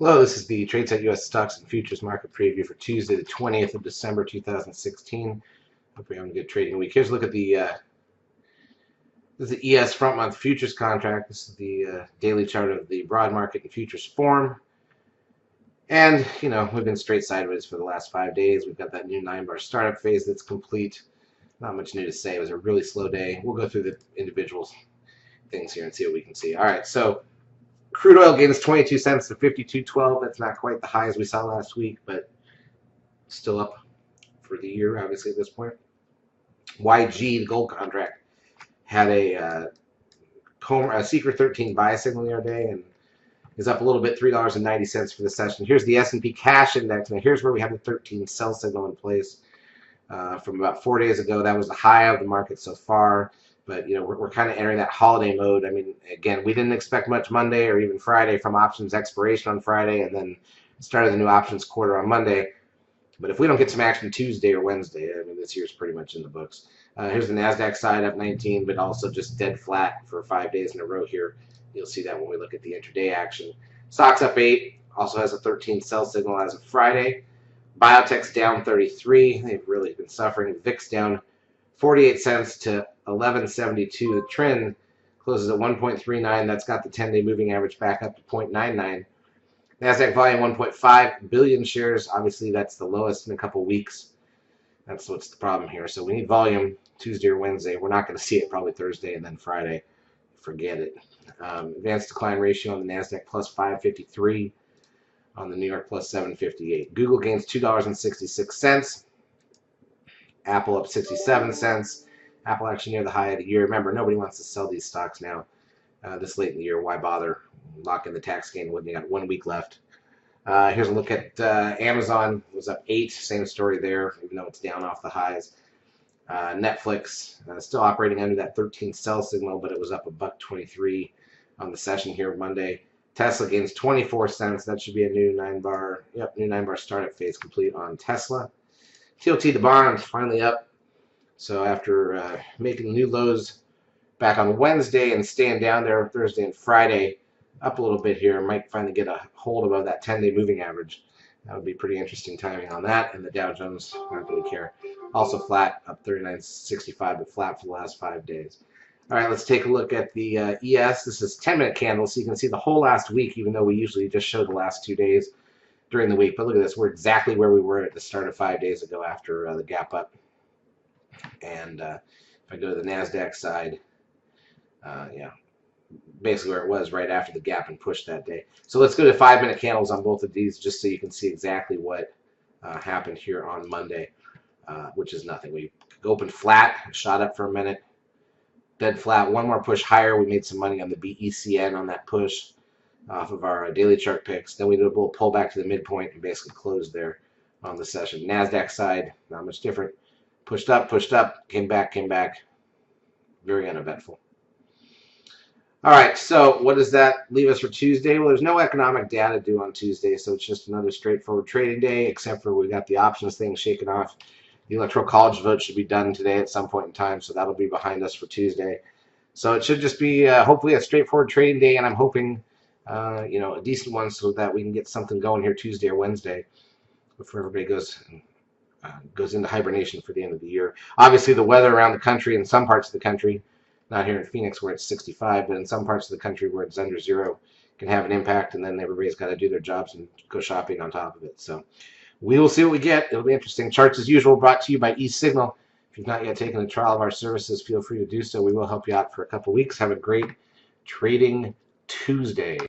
Hello, this is the Tradesight U.S. Stocks and Futures Market Preview for Tuesday, the 20th of December, 2016. Hope you're having a good trading week. Here's a look at this is the ES front month futures contract. This is the daily chart of the broad market and futures form. And, we've been straight sideways for the last 5 days. We've got that new 9-bar startup phase that's complete. Not much new to say. It was a really slow day. We'll go through the individual things here and see what we can see. All right, so crude oil gains 22 cents to 52.12. That's not quite the highs we saw last week, but still up for the year, obviously, at this point. YG, the gold contract, had a secret 13 buy signal the other day and is up a little bit, $3.90 for the session. Here's the S&P cash index. Now, here's where we have the 13 sell signal in place from about 4 days ago. That was the high of the market so far. But, we're kind of entering that holiday mode. I mean, again, we didn't expect much Monday or even Friday from options expiration on Friday and then started the new options quarter on Monday. But if we don't get some action Tuesday or Wednesday, I mean, this year's pretty much in the books. Here's the NASDAQ side up 19, but also just dead flat for 5 days in a row here. You'll see that when we look at the intraday action. Stocks up 8, also has a 13 sell signal as of Friday. Biotech's down 33. They've really been suffering. VIX down 48 cents to 11.72. The trend closes at 1.39. That's got the 10-day moving average back up to 0.99. NASDAQ volume 1.5 billion shares. Obviously, that's the lowest in a couple weeks. That's what's the problem here. So we need volume Tuesday or Wednesday. We're not going to see it probably Thursday and then Friday. Forget it. Advanced decline ratio on the NASDAQ plus 553. On the New York plus 758. Google gains $2.66. Apple up 67 cents. Apple actually near the high of the year. Remember, nobody wants to sell these stocks now this late in the year. Why bother? Lock in the tax gain when they got 1 week left. Here's a look at Amazon. It was up 8. Same story there, even though it's down off the highs. Netflix still operating under that 13 sell signal, but it was up $1.23 on the session here Monday. Tesla gains 24 cents. That should be a new 9-bar. Yep, new 9-bar startup phase complete on Tesla. TLT, the bond, finally up. So after making new lows back on Wednesday and staying down there Thursday and Friday, up a little bit here, might finally get a hold above that 10-day moving average. That would be pretty interesting timing on that. And the Dow Jones, I don't really care. Also flat, up 39.65, but flat for the last 5 days. All right, let's take a look at the ES. This is 10-minute candles, so you can see the whole last week, even though we usually just show the last 2 days during the week. But look at this. We're exactly where we were at the start of 5 days ago after the gap up. And if I go to the NASDAQ side, yeah, basically where it was right after the gap and push that day. So let's go to 5-minute candles on both of these just so you can see exactly what happened here on Monday, which is nothing. We opened flat, shot up for a minute, dead flat, one more push higher. We made some money on the BECN on that push off of our daily chart picks. Then we did a little pull back to the midpoint and basically closed there on the session. NASDAQ side, not much different. Pushed up, came back. Very uneventful. All right, so what does that leave us for Tuesday? Well, there's no economic data due on Tuesday, so it's just another straightforward trading day, except for we got the options thing shaken off. The Electoral College vote should be done today at some point in time, so that'll be behind us for Tuesday. So it should just be hopefully a straightforward trading day, and I'm hoping a decent one so that we can get something going here Tuesday or Wednesday before everybody goes into hibernation for the end of the year. Obviously, the weather around the country, in some parts of the country, not here in Phoenix where it's 65, but in some parts of the country where it's under 0, can have an impact, and then everybody's got to do their jobs and go shopping on top of it. So we will see what we get. It'll be interesting. Charts, as usual, brought to you by eSignal. If you've not yet taken a trial of our services, feel free to do so. We will help you out for a couple weeks. Have a great trading Tuesday.